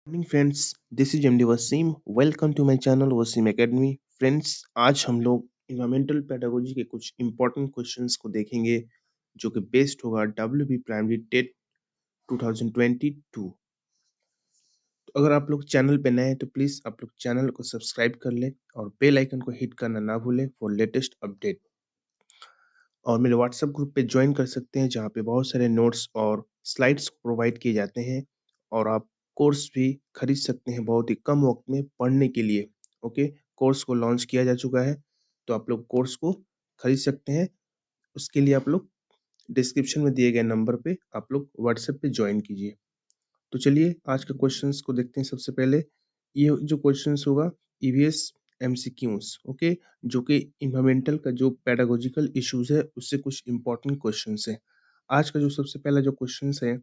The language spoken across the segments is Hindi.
Morning friends, this is MD Waseem. Welcome to my channel Waseem academy. Friends, आज हम लोग इन्वायरमेंटल पेडागोजी के कुछ इंपॉर्टेंट क्वेश्चंस को देखेंगे जो कि बेस्ड होगा डब्ल्यूबी प्राइमरी टेट 2022। तो अगर आप लोग चैनल पे नए हैं तो प्लीज आप लोग चैनल को सब्सक्राइब कर ले और बेल आइकन को हिट करना ना भूलें फॉर लेटेस्ट अपडेट। और मेरे व्हाट्सएप ग्रुप पे ज्वाइन कर सकते हैं जहाँ पे बहुत सारे नोट्स और स्लाइड्स प्रोवाइड किए जाते हैं और आप कोर्स भी खरीद सकते हैं बहुत ही कम वक्त में पढ़ने के लिए। ओके, कोर्स को लॉन्च किया जा चुका है तो आप लोग कोर्स को खरीद सकते हैं। उसके लिए आप लोग डिस्क्रिप्शन में दिए गए नंबर पे आप लोग व्हाट्सएप पे ज्वाइन कीजिए। तो चलिए आज के क्वेश्चंस को देखते हैं। सबसे पहले ये जो क्वेश्चंस होगा ईवीएस एमसीक्यूज, ओके, जो कि इन्वायरमेंटल का जो पेडागोजिकल इश्यूज है उससे कुछ इंपॉर्टेंट क्वेश्चंस है। आज का जो सबसे पहला जो क्वेश्चंस है,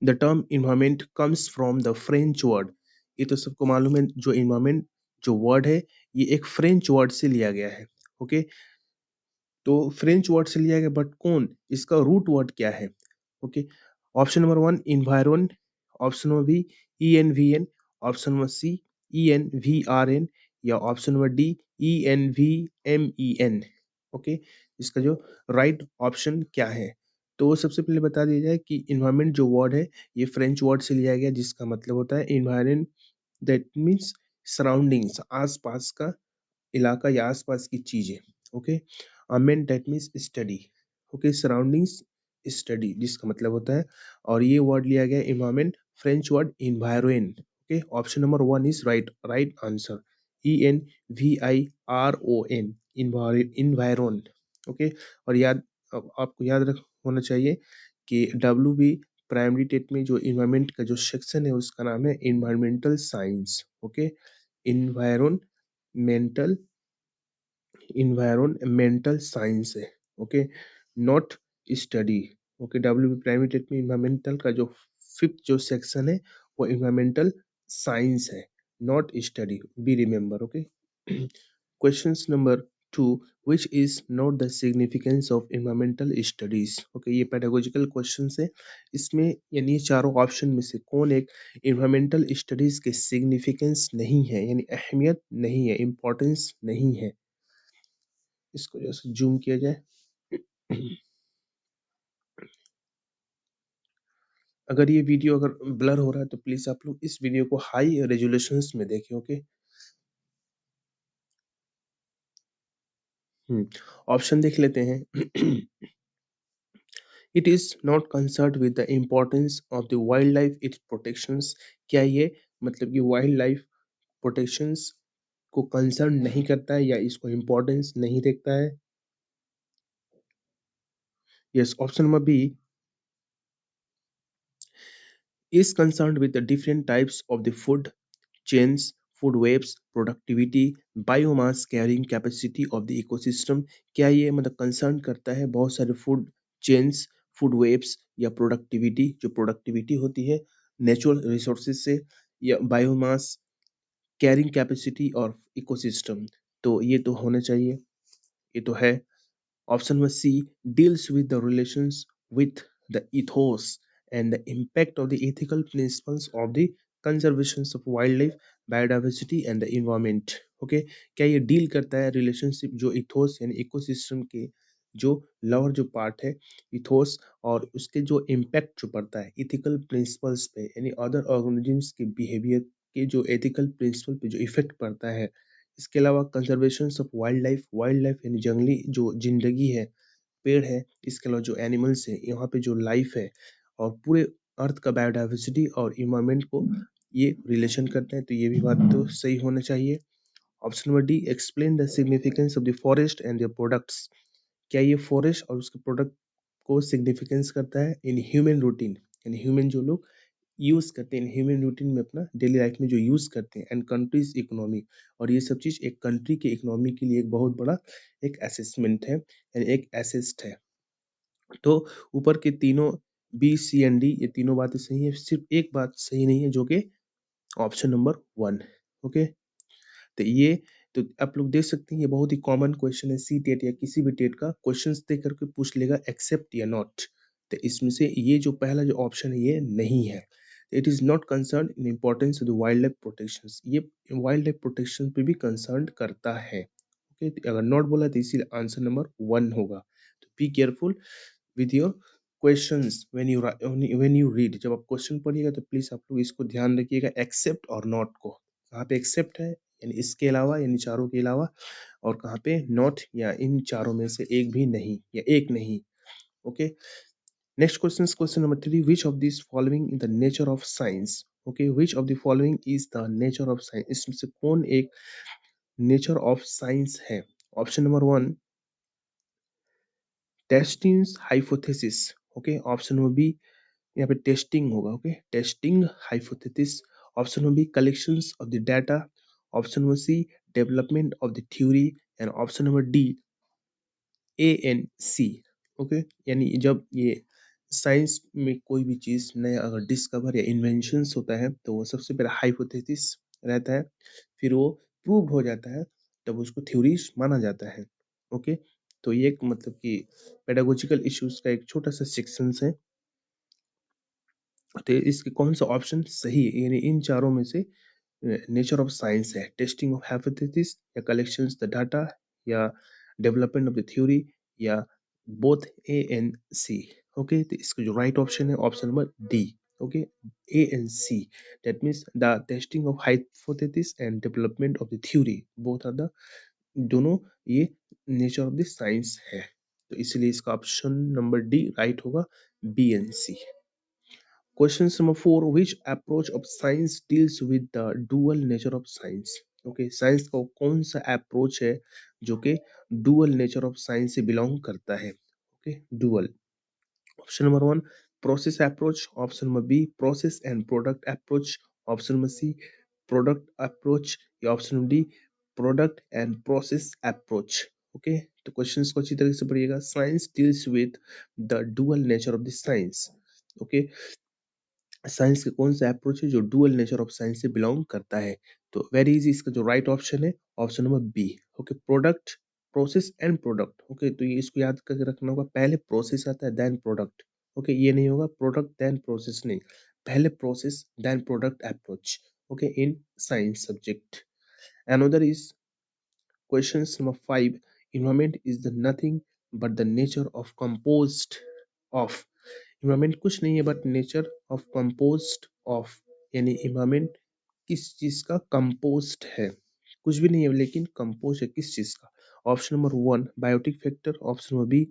the term environment comes from the French word. ये तो सबको मालूम है, जो इन्वायरमेंट जो वर्ड है ये एक फ्रेंच वर्ड से लिया गया है। ओके, तो फ्रेंच वर्ड से लिया गया बट कौन, इसका रूट वर्ड क्या है? Okay, option number one environ, option number B E N V N, option number C E N V R N, या option number D E N V M E N. Okay, इसका जो राइट ऑप्शन क्या है? तो सबसे पहले बता दिया जाए कि इन्वायरमेंट जो वर्ड है ये फ्रेंच वर्ड से लिया गया जिसका मतलब होता है इन्वायरन, दैट मीन्स सराउंडिंग्स, आसपास का इलाका या आसपास की चीजें। ओके, अमेन that means study. Okay, surroundings study जिसका मतलब होता है, और ये वर्ड लिया गया environment French word environ. Okay, option number one is right answer, E N V I R O N, environ. Okay, और आपको याद रख होना चाहिए कि डब्ल्यू बी प्राइमरी टेट में जो इन्वायरमेंट का जो सेक्शन है उसका नाम है environmental science. Okay, environmental environmental science है। Okay, not study. Okay, W primary TET में इन्वायरमेंटल का जो फिफ्थ जो सेक्शन है वो इन्वायरमेंटल साइंस है, not study, be remember. Okay, questions number two, which is not the significance of environmental studies। Okay, ये पेडागोजिकल क्वेश्चंस है। इसमें यानी चारों ऑप्शन में से कौन एक इन्वायरमेंटल स्टडीज के सिग्निफिकेंस नहीं है, यानी अहमियत नहीं है, इंपॉर्टेंस नहीं है। इसको जैसे जूम किया जाए, अगर ये वीडियो अगर ब्लर हो रहा है तो प्लीज आप लोग इस वीडियो को हाई रेजोल्यूशंस में देखें। ओके, ऑप्शन देख लेते हैं। It is not concern with the importance of the wild life its protections. क्या ये मतलब कि वाइल्ड लाइफ प्रोटेक्शंस को कंसर्न नहीं करता है या इसको इम्पोर्टेंस नहीं देखता है? Yes, option number B is concerned with the different types of the food chains, food webs, productivity, biomass carrying capacity of the ecosystem। क्या ये मतलब कंसर्न करता है बहुत सारे फूड चेन्स, फूड वेब्स, या प्रोडक्टिविटी, जो प्रोडक्टिविटी होती है नेचुरल रिसोर्सेज से, या बायोमास कैरिंग कैपेसिटी और इकोसिस्टम? तो ये तो होना चाहिए, ये तो है। Option number C deals with the relations with the ethos and the impact of the ethical principles of the conservation of wildlife, biodiversity and the environment। Okay, क्या ये डील करता है रिलेशनशिप जो इथोस यानी इकोसिस्टम के जो लोअर जो पार्ट है इथोस, और उसके जो इम्पैक्ट जो पड़ता है इथिकल प्रिंसिपल्स पे, यानी अदर ऑर्गेनिजम्स के बिहेवियर के जो एथिकल प्रिंसिपल पे जो इफेक्ट पड़ता है। इसके अलावा कंजर्वेशन ऑफ वाइल्ड लाइफ यानी जंगली जो जिंदगी है, पेड़ है, इसके अलावा जो एनिमल्स है, यहाँ पे जो लाइफ है, और पूरे अर्थ का बायोडाइवर्सिटी और इन्वायरमेंट को ये रिलेशन करते हैं। तो ये भी बात तो सही होना चाहिए। Option number D explain the significance of the forest and their products. क्या ये फॉरेस्ट और उसके प्रोडक्ट को सिग्निफिकेंस करता है इन ह्यूमन रूटीन, यानी ह्यूमन जो लोग यूज करते हैं ह्यूमन रूटीन में अपना डेली लाइफ में जो यूज करते हैं, एंड कंट्रीज इकोनॉमी, और ये सब चीज एक कंट्री के इकोनॉमी के लिए एक बहुत बड़ा एक असेसमेंट है, यानी एक एसेस्ट है। तो ऊपर के तीनों बी सी एंड डी ये तीनों बातें सही है, सिर्फ एक बात सही नहीं है जो कि ऑप्शन नंबर वन। ओके, तो ये तो आप लोग देख सकते हैं ये बहुत ही कॉमन क्वेश्चन है, सी टेट या किसी भी टेट का क्वेश्चन देख करके पूछ लेगा एक्सेप्ट या नॉट। तो इसमें से ये जो पहला जो ऑप्शन है ये नहीं है। It is not concern in importance of the wild life protection, ये वाइल्ड लाइफ प्रोटेक्शन पे भी कंसर्न करता है। ओके, अगर नॉट बोला तो इसीलिए आंसर नंबर 1 होगा। तो be careful with your questions when you read. जब आप क्वेश्चन पढ़िएगा तो प्लीज आप लोग इसको ध्यान रखिएगा, एक्सेप्ट और नॉट को। कहाँ पे एक्सेप्ट है यानी इसके अलावा, यानी चारों के अलावा, और कहाँ पे नॉट या इन चारों में से एक भी नहीं या एक नहीं। Okay, next question, question number 3, which of this following in the nature of science. Okay, which of the following is the nature of science, इसमें से कौन एक नेचर ऑफ साइंस है। Option number 1, testing hypothesis. Okay, option number B, यहाँ पे टेस्टिंग होगा। Okay, testing hypothesis. Option number B, collections of the data. Option number C, development of the theory. And option number D, ANC। Okay, यानी जब ये साइंस में कोई भी चीज नया अगर डिस्कवर या इन्वेंशंस होता है तो वो सबसे पहले हाइपोथेसिस रहता है, फिर वो प्रूव्ड हो जाता है, तब उसको थ्योरीज माना जाता है। ओके, तो ये एक मतलब कि पेडागोजिकल इश्यूज का एक छोटा सा सेक्शन है। तो इसके कौन सा ऑप्शन सही है, यानी इन चारों में से नेचर ऑफ साइंस है, टेस्टिंग ऑफ हाइपोथेसिस या कलेक्शंस द डाटा या डेवलपमेंट ऑफ द थ्योरी या बोथ ANC। ओके, तो इसका जो राइट ऑप्शन है option number D. Okay, ANC, that means the testing of hypothesis and development of the theory, both are the, दोनों ये नेचर ऑफ द साइंस है। तो इसलिए इसका ऑप्शन नंबर डी राइट होगा, BNC। Question number 4, which approach of science deals with the dual nature of science? Okay, science का कौन सा अप्रोच है जो कि डुअल नेचर ऑफ साइंस से बिलोंग करता है। Okay, dual. Option number 1, process approach. Option number B, process and product approach. Option number C, product approach. या option number D, product and process approach. Okay, तो क्वेश्चंस को अच्छी तरह से पढ़िएगा। Science deals with the dual nature of the science. Okay, science के कौन सा अप्रोच है जो डुअल नेचर ऑफ साइंस से बिलोंग करता है। तो वेरी इजी, इसका जो राइट ऑप्शन है option number B. Okay, product, process and product. Okay, तो ये इसको याद करके रखना होगा, पहले प्रोसेस आता है देन प्रोडक्ट। ओके, ये नहीं होगा प्रोडक्ट देन प्रोसेस, नहीं, पहले process then product approach. Okay, in science subject. Another is question number 5, environment is the nothing but the nature of composed of। Environment कुछ नहीं है but nature of compost of, यानी इन्वायरमेंट किस चीज का कंपोस्ट है, कुछ भी नहीं है लेकिन कंपोज है किस चीज का। Option number 1, biotic factor. Option number B,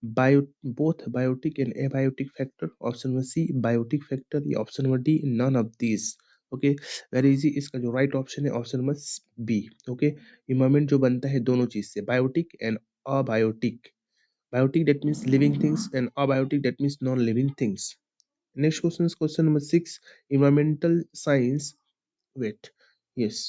bio both biotic and abiotic factor. Option number C, biotic factor. या option number D, none of this. Okay, very easy, इसका जो राइट ऑप्शन है option number B. Okay, environment जो बनता है दोनों चीज से, biotic and abiotic. Biotic that means living things and abiotic that means non-living things. Next question is question number 6. Environmental science. Wait. Yes.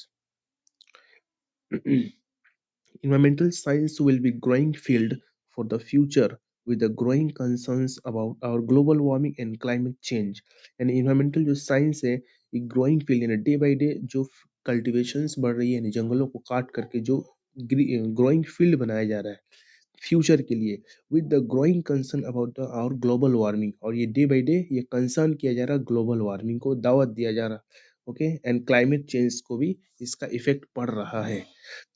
Environmental science will be growing field for the future with the growing concerns about our global warming and climate change. And environmental जो science है ये growing field यानी डे बाई डे जो कल्टिवेशंस बढ़ रही है यानी जंगलों को काट करके जो ग्रोइंग फील्ड बनाया जा रहा है फ्यूचर के लिए, with the growing concern about the our global warming, और ये डे बाय डे ये कंसर्न किया जा रहा है, ग्लोबल वार्मिंग को दावत दिया जा रहा। ओके, एंड क्लाइमेट चेंज को भी इसका इफेक्ट पड़ रहा है।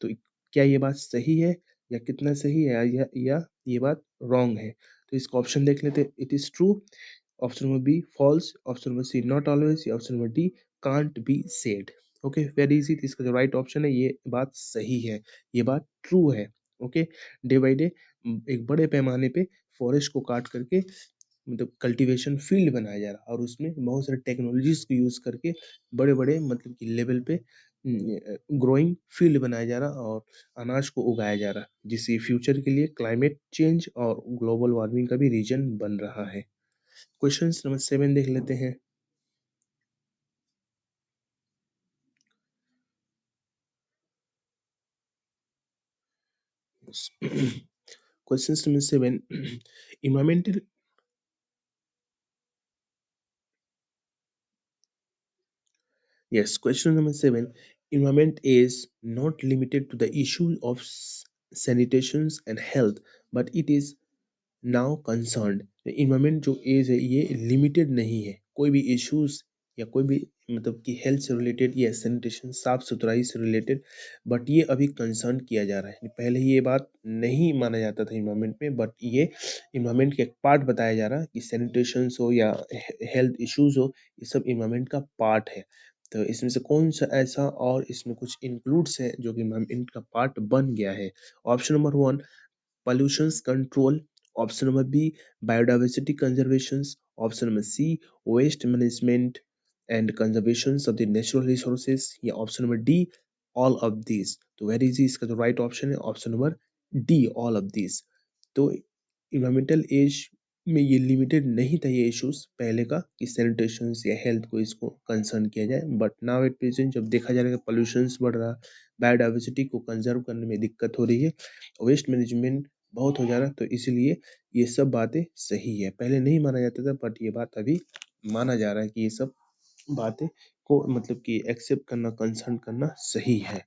तो क्या ये बात सही है या कितना सही है या ये बात रॉन्ग है। तो इसका ऑप्शन देख लेते हैं। It is true, option number B false, option number C not always, या option number D can't be said. Okay, very easy, इसका जो राइट ऑप्शन है ये बात सही है, ये बात ट्रू है। ओके, डे बाई डे एक बड़े पैमाने पे फॉरेस्ट को काट करके मतलब कल्टीवेशन फील्ड बनाया जा रहा है और उसमें बहुत सारे टेक्नोलॉजीज को यूज करके बड़े बड़े मतलब कि लेवल पे ग्रोइंग फील्ड बनाया जा रहा और अनाज को उगाया जा रहा, जिससे फ्यूचर के लिए क्लाइमेट चेंज और ग्लोबल वार्मिंग का भी रीजन बन रहा है। क्वेश्चन नंबर 7 देख लेते हैं। Question number 7, environmental। Yes, question number 7. Environment is not limited to the issue of sanitation and health, but it is now concerned, environment जो एज है ये लिमिटेड नहीं है, कोई भी इश्यूज या कोई भी मतलब कि हेल्थ से रिलेटेड या सैनिटेशन साफ सुथराई से रिलेटेड, बट ये अभी कंसर्न किया जा रहा है। पहले ये बात नहीं माना जाता था इन्वायरमेंट में, बट ये इन्वायरमेंट का एक पार्ट बताया जा रहा है कि सैनिटेशन हो या हेल्थ इश्यूज हो, ये सब इन्वायरमेंट का पार्ट है। तो इसमें से कौन सा ऐसा और इसमें कुछ इंक्लूड्स है जो कि इन्वायरमेंट का पार्ट बन गया है? Option number one, pollutions control. Option number B, biodiversity conservations. Option number C, waste management and conservations of the natural resources. या option number D, all of these. तो वेरी इजी, इसका जो राइट ऑप्शन है option number D, all of this. तो इन्वायरमेंटल एज में ये लिमिटेड नहीं था ये इश्यूज पहले का कि सैनिटेशन या हेल्थ को इसको कंसर्न किया जाए, बट नाउ एट प्रेजेंट जब देखा जा रहा है पोल्यूशन बढ़ रहा, बायोडाइवर्सिटी को कंजर्व करने में दिक्कत हो रही है, वेस्ट मैनेजमेंट बहुत हो जा रहा है, तो इसलिए ये सब बातें सही है। पहले नहीं माना जाता था, बट ये बात अभी माना जा रहा है कि ये सब बातें को मतलब कि एक्सेप्ट करना, कंसर्न करना सही है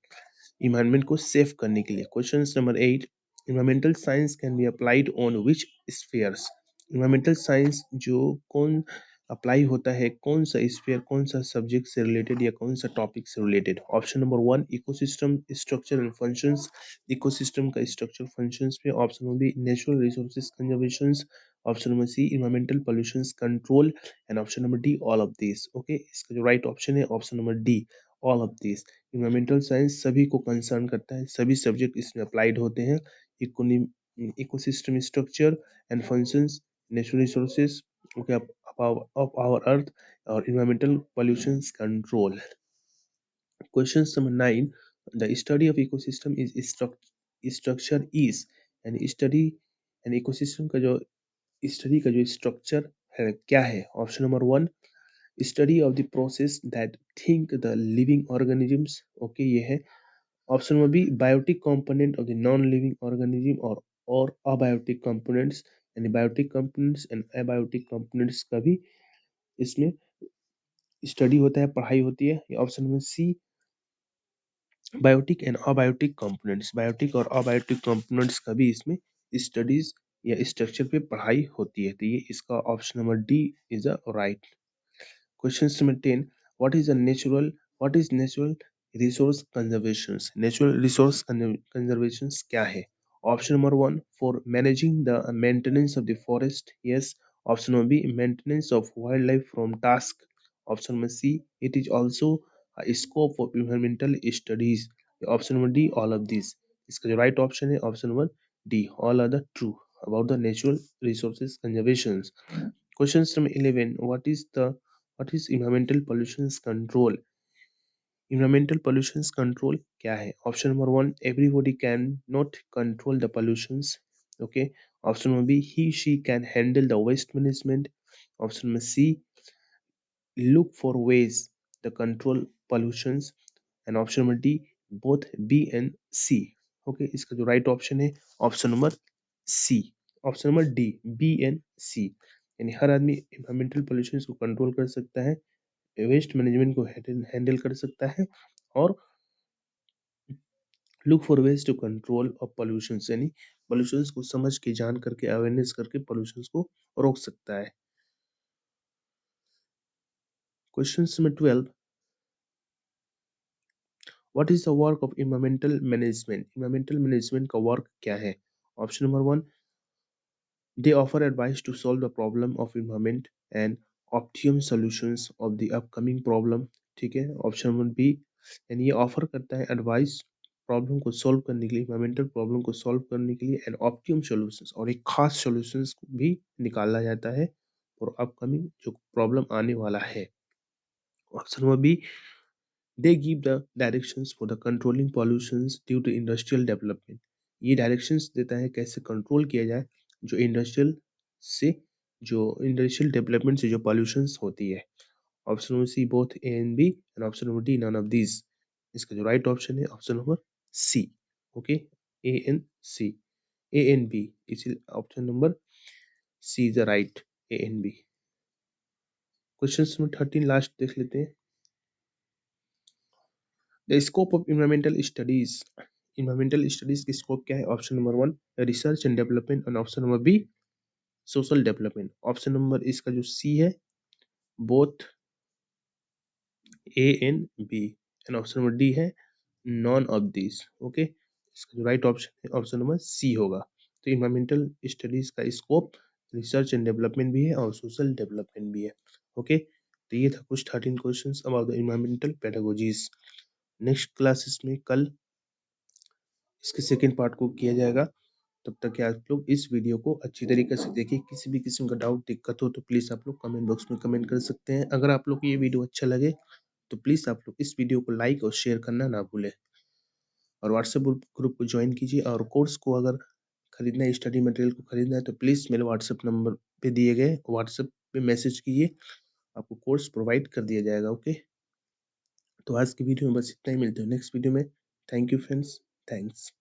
इन्वायरमेंट को सेफ करने के लिए। Question number 8, environmental science can be applied on which spheres? Environmental science जो कौन अप्लाई होता है, कौन सा स्फीयर, कौन सा सब्जेक्ट से रिलेटेड या कौन सा टॉपिक से related? Option number one, ecosystem structure and functions, ecosystem का स्ट्रक्चर फंक्शंस पे। Option number B, natural resources conservation. Option number C, environmental pollution control. And option number D, all of this. Okay, इसका जो राइट ऑप्शन है option number D, all of this. Environmental science सभी को कंसर्न करता है, सभी सब्जेक्ट इसमें अप्लाइड होते हैं। Ecosystem structure and functions, natural resources okay of our earth, और environmental pollution control. Question number 9, the study of ecosystem is structure is and study and ecosystem का जो स्टडी का जो स्ट्रक्चर है क्या है? Option number one, study of the process that think the living organisms. Okay, ये है। Option number B, biotic component of the non living organism और अबायोटिक कंपोनेंट्स, यानी biotic components and abiotic components का भी इसमें स्टडी होता है, पढ़ाई होती है। Option number C, biotic and abiotic components, biotic और अबायोटिक कंपोनेंट्स का भी इसमें स्टडीज या स्ट्रक्चर पे पढ़ाई होती है। तो ये इसका option number D is the right. Question number 10, what is a natural what is natural resource conservation? Natural resource conservation क्या है? Option number one, for managing the maintenance of the forest, yes. Option number B, maintenance of wild life from task. Option number C, it is also scope of environmental studies. Option number D, all of this. इसका जो राइट ऑप्शन है option number D, all are the true about the natural resources conservation. Question number 11, what is environmental pollution control? Environmental pollution control क्या है? Option number one, everybody can not control the pollutions. Okay. Option number B, he she can handle the waste management. Option number C, look for ways to control pollutions. And option number D, both B and C. Okay, इसका जो राइट ऑप्शन है option number C, option number D, B and C. यानी हर आदमी इन्वायरमेंटल पोल्यूशन को कंट्रोल कर सकता है, वेस्ट मैनेजमेंट को हैंडल कर सकता है, और look for ways to control of pollution, यानी पोल्यूशन को समझ के, जान करके, अवेयरनेस करके पोल्यूशन को रोक सकता है। Question number 12, what is the work of environmental management? Environmental management का वर्क क्या है? Option number one, they offer advice to solve the problem of environment and optimum solutions of the upcoming problem। ठीक है, ऑप्शन नंबर बी, यानी ये ऑफर करता है एडवाइस प्रॉब्लम को सॉल्व करने के लिए, इन्वायरमेंटल प्रॉब्लम को सॉल्व करने के लिए, एंड ऑप्टिमम सॉल्यूशंस, और एक खास सॉल्यूशंस भी निकाला जाता है और अपकमिंग जो प्रॉब्लम आने वाला है। Option number B, they give the directions for the controlling pollutions due to industrial development। ये डायरेक्शंस देता है कैसे कंट्रोल किया जाए जो से इंडस्ट्रियल डेवलपमेंट से जो पॉल्यूशंस होती है। Option number C, both A and B. And option number D, none of these. इसका जो राइट ऑप्शन है option number C. Okay, A and C, A and B, इसी option number C is the right, A and B. Question number 13 last देख लेते हैं। The scope of environmental studies, environmental studies की स्कोप क्या है? Option number one, research and development. And option number B, social development. Option number इसका जो सी है, both A and B, and option number D है नॉन ऑफ दिस। ओके, इसका जो राइट ऑप्शन है ऑप्शन नंबर सी होगा। तो इन्वायरमेंटल स्टडीज का स्कोप रिसर्च एंड डेवलपमेंट भी है और सोशल डेवलपमेंट भी है। ओके, तो ये था कुछ 13 questions about the environmental pedagogies. Next classes में कल इसके सेकेंड पार्ट को किया जाएगा। तब तक के आप लोग इस वीडियो को अच्छी तरीके से देखिए। किसी भी किस्म का डाउट दिक्कत हो तो प्लीज आप लोग कमेंट बॉक्स में कमेंट कर सकते हैं। अगर आप लोग को ये वीडियो अच्छा लगे तो प्लीज आप लोग इस वीडियो को लाइक और शेयर करना ना भूलें, और व्हाट्सएप ग्रुप को ज्वाइन कीजिए। और कोर्स को अगर खरीदना है, स्टडी मटेरियल को खरीदना है, तो प्लीज मेरे व्हाट्सएप नंबर पे दिए गए व्हाट्सएप पे मैसेज कीजिए, आपको कोर्स प्रोवाइड कर दिया जाएगा। ओके, तो आज की वीडियो में बस इतना ही। मिलते हैं नेक्स्ट वीडियो में। Thank you friends, thanks.